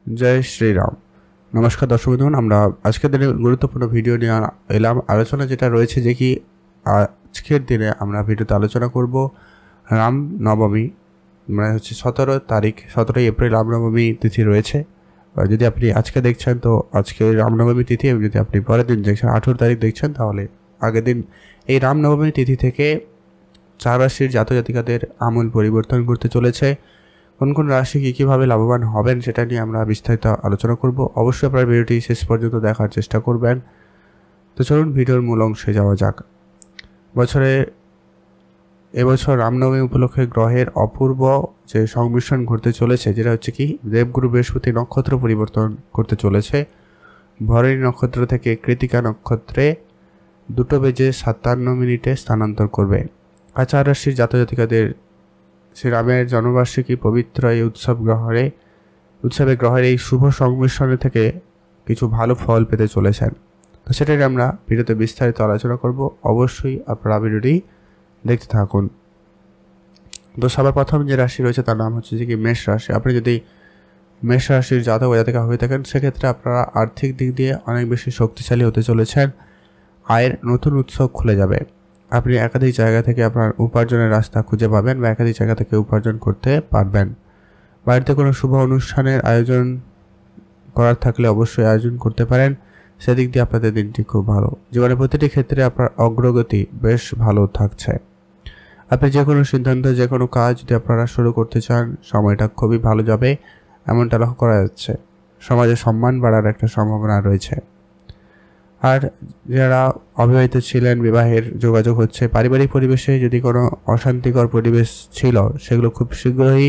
জয় শ্রীরাম। নমস্কার দর্শক বন্ধুগণ, আমরা আজকের দিনে গুরুত্বপূর্ণ ভিডিও নিয়ে এলাম। আলোচনা যেটা রয়েছে যে কি আজকের দিনে আমরা ভিডিওতে আলোচনা করব রাম নবমী, মানে হচ্ছে 17 এপ্রিল রামনবমী তিথি রয়েছে। যদি আপনি আজকে দেখছেন তো আজকে রামনবমী তিথি, এবং যদি আপনি পরের দিন দেখছেন 18 তারিখ দেখছেন তাহলে আগের দিন। এই রামনবমী তিথি থেকে 4 রাশির জাতক জাতিকাদের আমূল পরিবর্তন ঘটতে চলেছে। কোন কোন রাশি কীভাবে লাভবান হবেন সেটা নিয়ে আমরা বিস্তারিত আলোচনা করব। অবশ্যই আপনার ভিডিওটি শেষ পর্যন্ত দেখার চেষ্টা করবেন। তো চলুন ভিডিওর মূল অংশে যাওয়া যাক। এবছর রামনবমী উপলক্ষে গ্রহের অপূর্ব যে সংমিশ্রণ ঘটতে চলেছে, যেটা হচ্ছে কি দেবগুরু বৃহস্পতি নক্ষত্র পরিবর্তন করতে চলেছে। ভরণী নক্ষত্র থেকে কৃতিকা নক্ষত্রে 2:57 স্থানান্তর করবে। আর 4 রাশির জাতক জাতিকাদের শ্রীরামের জন্মবার্ষিকী পবিত্র এই উৎসবে গ্রহের এই শুভ সংমিশ্রণে থেকে কিছু ভালো ফল পেতে চলেছেন। তো সেটাই আমরা ভিডিওতে বিস্তারিত আলোচনা করব। অবশ্যই আপনারা ভিডিওটি দেখতে থাকুন। তো সবার প্রথম যে রাশি রয়েছে তার নাম হচ্ছে যে কি মেষ রাশি। আপনি যদি মেষ রাশির জাতক জাতিকা হয়ে থাকেন সেক্ষেত্রে আপনারা আর্থিক দিক দিয়ে অনেক বেশি শক্তিশালী হতে চলেছেন। আয়ের নতুন উৎস খুলে যাবে। আপনি একাধিক জায়গা থেকে আপনার উপার্জনের রাস্তা খুঁজে পাবেন বা একাধিক জায়গা থেকে উপার্জন করতে পারবেন। বাড়িতে কোনো শুভ অনুষ্ঠানের আয়োজন করার থাকলে অবশ্যই আয়োজন করতে পারেন। সেদিক দিয়ে আপনাদের দিনটি খুব ভালো। জীবনের প্রতিটি ক্ষেত্রে আপনার অগ্রগতি বেশ ভালো থাকছে। আপনি যে কোনো সিদ্ধান্ত, যে কোনো কাজ যদি আপনারা শুরু করতে চান সময়টা খুবই ভালো যাবে, এমনটা লক্ষ্য করা যাচ্ছে। সমাজে সম্মান বাড়ার একটা সম্ভাবনা রয়েছে। আর যারা অবিবাহিত ছিলেন, বিবাহের যোগাযোগ হচ্ছে। পারিবারিক পরিবেশে যদি কোনো অশান্তিকর পরিবেশ ছিল সেগুলো খুব শীঘ্রই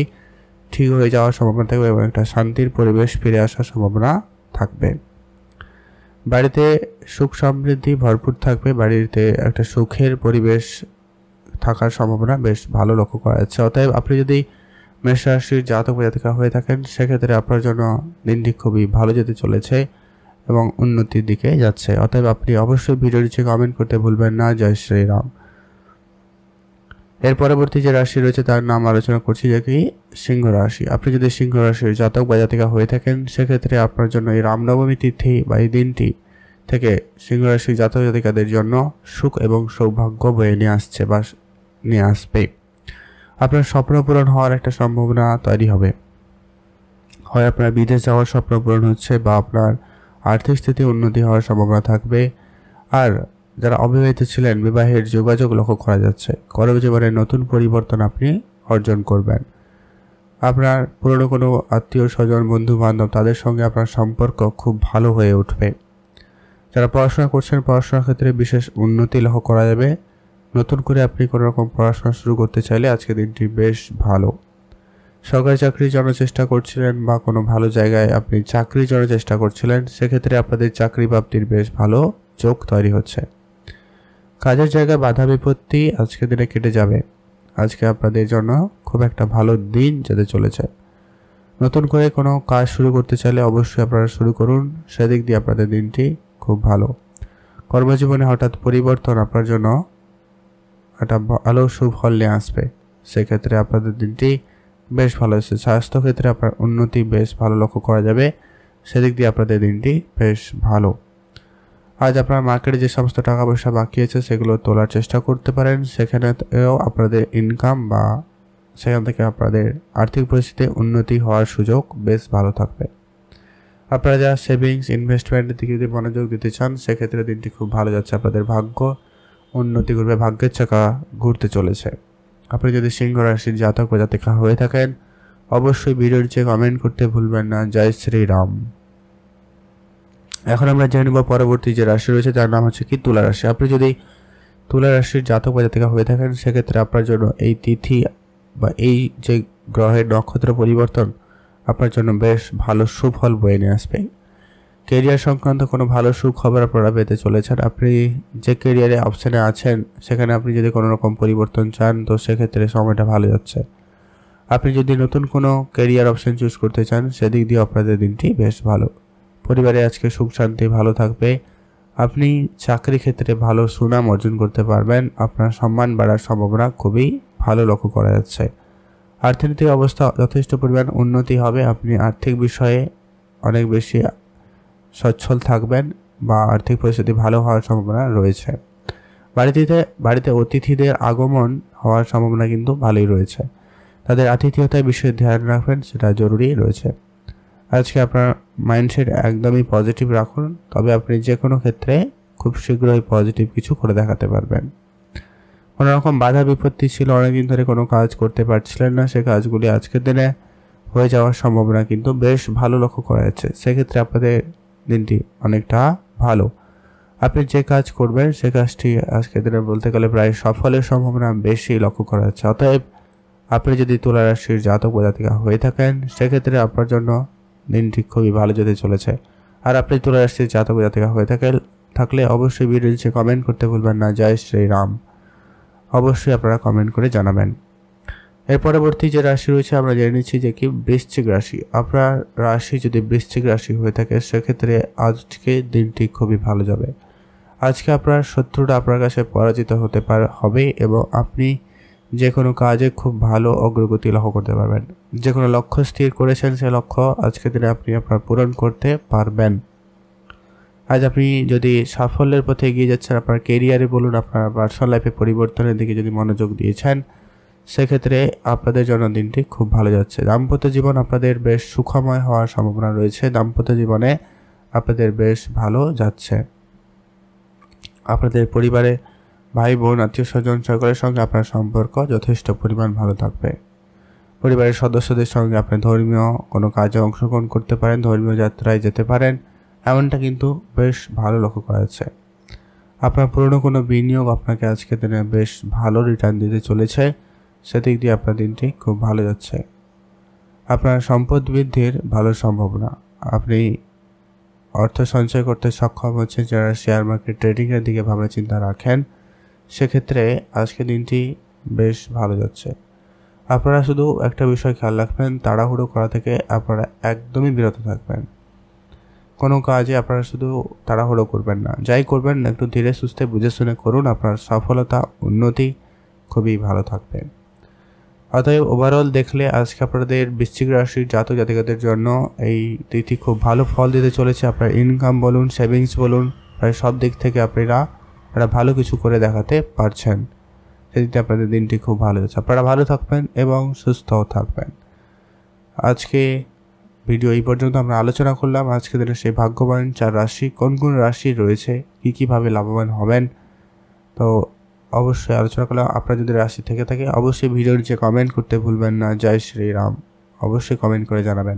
ঠিক হয়ে যাওয়ার সম্ভাবনা থাকবে এবং একটা শান্তির পরিবেশ ফিরে আসার সম্ভাবনা থাকবে। বাড়িতে সুখ সমৃদ্ধি ভরপুর থাকবে। বাড়িতে একটা সুখের পরিবেশ থাকার সম্ভাবনা বেশ ভালো লক্ষ্য করা যাচ্ছে। অতএব আপনি যদি মেষ রাশির জাতক জাতিকা হয়ে থাকেন সেক্ষেত্রে আপনার জন্য দিনটি খুবই ভালো যেতে চলেছে এবং উন্নতির দিকে যাচ্ছে। অতএব আপনি অবশ্যই ভিডিওটি কমেন্ট করতে ভুলবেন না। জয় শ্রীরাম। এর পরবর্তী যে রাশি রয়েছে তার নাম আলোচনা করছি যে কি সিংহ রাশি। আপনি যদি সিংহ রাশির জাতক বা জাতিকা হয়ে থাকেন সেক্ষেত্রে আপনার জন্য এই রামনবমী তিথি বা এই দিনটি থেকে সিংহ রাশির জাতক জাতিকাদের জন্য সুখ এবং সৌভাগ্য বয়ে নিয়ে আসবে। আপনার স্বপ্ন পূরণ হওয়ার একটা সম্ভাবনা তৈরি হবে। হয় আপনার বিদেশ যাওয়ার স্বপ্ন পূরণ হচ্ছে বা আপনার আর্থিক স্থিতি উন্নতি হওয়ার সম্ভাবনা থাকবে। আর যারা অবিবাহিত ছিলেন বিবাহের যোগাযোগ লক্ষ্য করা যাচ্ছে। কর্মজীবনের নতুন পরিবর্তন আপনি অর্জন করবেন। আপনার পুরনো কোনো আত্মীয় স্বজন, বন্ধু বান্ধব তাদের সঙ্গে আপনার সম্পর্ক খুব ভালো হয়ে উঠবে। যারা পড়াশোনা করছেন পড়াশোনার ক্ষেত্রে বিশেষ উন্নতি লক্ষ্য করা যাবে। নতুন করে আপনি কোনো রকম পড়াশোনা শুরু করতে চাইলে আজকের দিনটি বেশ ভালো। সরকারি চাকরির জন্য চেষ্টা করছিলেন বা কোনো ভালো জায়গায় আপনি চাকরির জন্য চেষ্টা করছিলেন সেক্ষেত্রে আপনাদের চাকরি প্রাপ্তির বেশ ভালো যোগ তৈরি হচ্ছে। কাজের জায়গায় বাধা বিপত্তি আজকের দিনে কেটে যাবে। আজকে আপনাদের জন্য খুব একটা ভালো দিন যেতে চলেছে। নতুন করে কোনো কাজ শুরু করতে চাইলে অবশ্যই আপনারা শুরু করুন। সেদিক দিয়ে আপনাদের দিনটি খুব ভালো। কর্মজীবনে হঠাৎ পরিবর্তন আপনার জন্য একটা ভালো সুফল নিয়ে আসবে। সেক্ষেত্রে আপনাদের দিনটি বেশ ভালো হচ্ছে। স্বাস্থ্যক্ষেত্রে আপনার উন্নতি বেশ ভালো লক্ষ্য করা যাবে। সেদিক দিয়ে আপনাদের দিনটি বেশ ভালো। আজ আপনার মার্কেটে যে সমস্ত টাকা পয়সা বাকি আছে সেগুলো তোলার চেষ্টা করতে পারেন। সেখানেও আপনাদের ইনকাম বা সেখান থেকে আপনাদের আর্থিক পরিস্থিতিতে উন্নতি হওয়ার সুযোগ বেশ ভালো থাকবে। আপনারা যারা সেভিংস ইনভেস্টমেন্টের দিকে যদি মনোযোগ দিতে চান সেক্ষেত্রে দিনটি খুব ভালো যাচ্ছে। আপনাদের ভাগ্য উন্নতি করবে, ভাগ্যের চাকা ঘুরতে চলেছে। আপনি যদি সিংহ রাশির জাতক বা জাতিকা হয়ে থাকেন অবশ্যই ভিডিওটি কমেন্ট করতে ভুলবেন না। জয় শ্রীরাম। এখন আমরা জেনে নেব পরবর্তী যে রাশি রয়েছে তার নাম হচ্ছে কি তুলা রাশি। আপনি যদি তুলা রাশির জাতক বা জাতিকা হয়ে থাকেন সেক্ষেত্রে আপনার জন্য এই তিথি বা এই যে গ্রহের নক্ষত্র পরিবর্তন আপনার জন্য বেশ ভালো সুফল বয়ে নিয়ে আসবে। কেরিয়ার সংক্রান্ত কোনো ভালো সুখবর আপনারা পেতে চলেছেন। আপনি যে কেরিয়ারে অপশানে আছেন সেখানে আপনি যদি কোনো রকম পরিবর্তন চান তো সেক্ষেত্রে সময়টা ভালো যাচ্ছে। আপনি যদি নতুন কোনো কেরিয়ার অপশান চুজ করতে চান সেদিক দিয়ে আপনাদের দিনটি বেশ ভালো। পরিবারে আজকে সুখ শান্তি ভালো থাকবে। আপনি চাকরি ক্ষেত্রে ভালো সুনাম অর্জন করতে পারবেন। আপনার সম্মান বাড়ার সম্ভাবনা খুবই ভালো লক্ষ্য করা যাচ্ছে। অর্থনৈতিক অবস্থা যথেষ্ট পরিমাণ উন্নতি হবে। আপনি আর্থিক বিষয়ে অনেক বেশি সচ্ছল থাকবেন বা আর্থিক পরিস্থিতি ভালো হওয়ার সম্ভাবনা রয়েছে। বাড়িতে অতিথিদের আগমন হওয়ার সম্ভাবনা কিন্তু ভালোই রয়েছে। তাদের আতিথেয়তার বিষয়ে ধ্যান রাখবেন, সেটা জরুরি রয়েছে। আজকে আপনার মাইন্ডসেট একদমই পজিটিভ রাখুন, তবে আপনি যে কোনো ক্ষেত্রে খুব শীঘ্রই পজিটিভ কিছু করে দেখাতে পারবেন। কোনো রকম বাধা বিপত্তি ছিল, অনেকদিন ধরে কোনো কাজ করতে পারছিলেন না, সে কাজগুলি আজকের দিনে হয়ে যাওয়ার সম্ভাবনা কিন্তু বেশ ভালো লক্ষ্য করা যাচ্ছে। সেক্ষেত্রে আপনাদের দিনটি অনেকটা ভালো। আপনি যে কাজ করবেন সে কাজটি আজকের দিনে বলতে গেলে প্রায় সফলের সম্ভাবনা বেশি লক্ষ্য করা যাচ্ছে। অতএব আপনি যদি তুলা রাশির জাতক বা জাতিকা হয়ে থাকেন, সেক্ষেত্রে আপনার জন্য দিনটি খুবই ভালো যেতে চলেছে। আর আপনি তুলা রাশির জাতক বা জাতিকা হয়ে থাকলে অবশ্যই ভিডিও নিচে কমেন্ট করতে ভুলবেন না, জয় শ্রীরাম। অবশ্যই আপনারা কমেন্ট করে জানাবেন। এর পরবর্তী যে রাশি রয়েছে আমরা জেনে নিচ্ছি যে কি বৃশ্চিক রাশি। আপনার রাশি যদি বৃশ্চিক রাশি হয়ে থাকে, সেক্ষেত্রে আজকে দিনটি খুবই ভালো যাবে। আজকে আপনার শত্রুটা আপনার কাছে পরাজিত হবে এবং আপনি যে কোনো কাজে খুব ভালো অগ্রগতি লক্ষ্য করতে পারবেন। যে কোনো লক্ষ্য স্থির করেছেন, সে লক্ষ্য আজকের দিনে আপনি আপনার পূরণ করতে পারবেন। আজ আপনি যদি সাফল্যের পথে এগিয়ে যাচ্ছেন, আপনার কেরিয়ারে বলুন, আপনার পার্সোনাল লাইফে পরিবর্তনের দিকে যদি মনোযোগ দিয়েছেন, সেক্ষেত্রে আপনাদের জন্য দিনটি খুব ভালো যাচ্ছে। দাম্পত্য জীবন আপনাদের বেশ সুখময় হওয়ার সম্ভাবনা রয়েছে। দাম্পত্য জীবনে আপনাদের বেশ ভালো যাচ্ছে। আপনাদের পরিবারে ভাই বোন আত্মীয় স্বজন সকলের সঙ্গে আপনার সম্পর্ক যথেষ্ট পরিমাণ ভালো থাকবে। পরিবারের সদস্যদের সঙ্গে আপনি ধর্মীয় কোনো কাজে অংশগ্রহণ করতে পারেন, ধর্মীয় যাত্রায় যেতে পারেন, এমনটা কিন্তু বেশ ভালো লক্ষ্য করা যাচ্ছে। আপনার পুরনো কোনো বিনিয়োগ আপনাকে আজকে দিনে বেশ ভালো রিটার্ন দিতে চলেছে, সেদিক দিয়ে আপনার দিনটি খুব ভালো যাচ্ছে। আপনার সম্পদ বৃদ্ধির ভালো সম্ভাবনা। আপনি অর্থ সঞ্চয় করতে সক্ষম হচ্ছেন। যারা শেয়ার মার্কেট ট্রেডিংয়ের দিকে ভাবনা চিন্তা রাখেন, সেক্ষেত্রে আজকে দিনটি বেশ ভালো যাচ্ছে। আপনারা শুধু একটা বিষয় খেয়াল রাখবেন, তাড়াহুড়ো করা থেকে আপনারা একদমই বিরত থাকবেন। কোনো কাজে আপনারা শুধু তাড়াহুড়ো করবেন না, যাই করবেন একটু ধীরে সুস্থে বুঝে শুনে করুন, আপনার সফলতা উন্নতি খুবই ভালো থাকবে। অতএব ওভারঅল দেখলে আজকে আপনাদের বৃশ্চিক রাশির জাতক জাতিকাদের জন্য এই তিথি খুব ভালো ফল দিতে চলেছে। আপনার ইনকাম বলুন, সেভিংস বলুন, প্রায় সব দিক থেকে আপনারা ভালো কিছু করে দেখাতে পারছেন। সেদিকে আপনাদের দিনটি খুব ভালো যাচ্ছে। আপনারা ভালো থাকবেন এবং সুস্থও থাকবেন। আজকে ভিডিও এই পর্যন্ত আমরা আলোচনা করলাম আজকে দিনে সেই ভাগ্যবান 4 রাশি, কোন কোন রাশি রয়েছে, কীভাবে লাভবান হবেন। তো অবশ্যই আলোচনা করলাম। আপনার যদি রাশি থেকে থাকে অবশ্যই ভিডিওর নিচে কমেন্ট করতে ভুলবেন না, জয় শ্রীরাম। অবশ্যই কমেন্ট করে জানাবেন।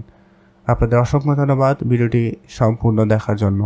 আপনাদের অসংখ্য ধন্যবাদ ভিডিওটি সম্পূর্ণ দেখার জন্য।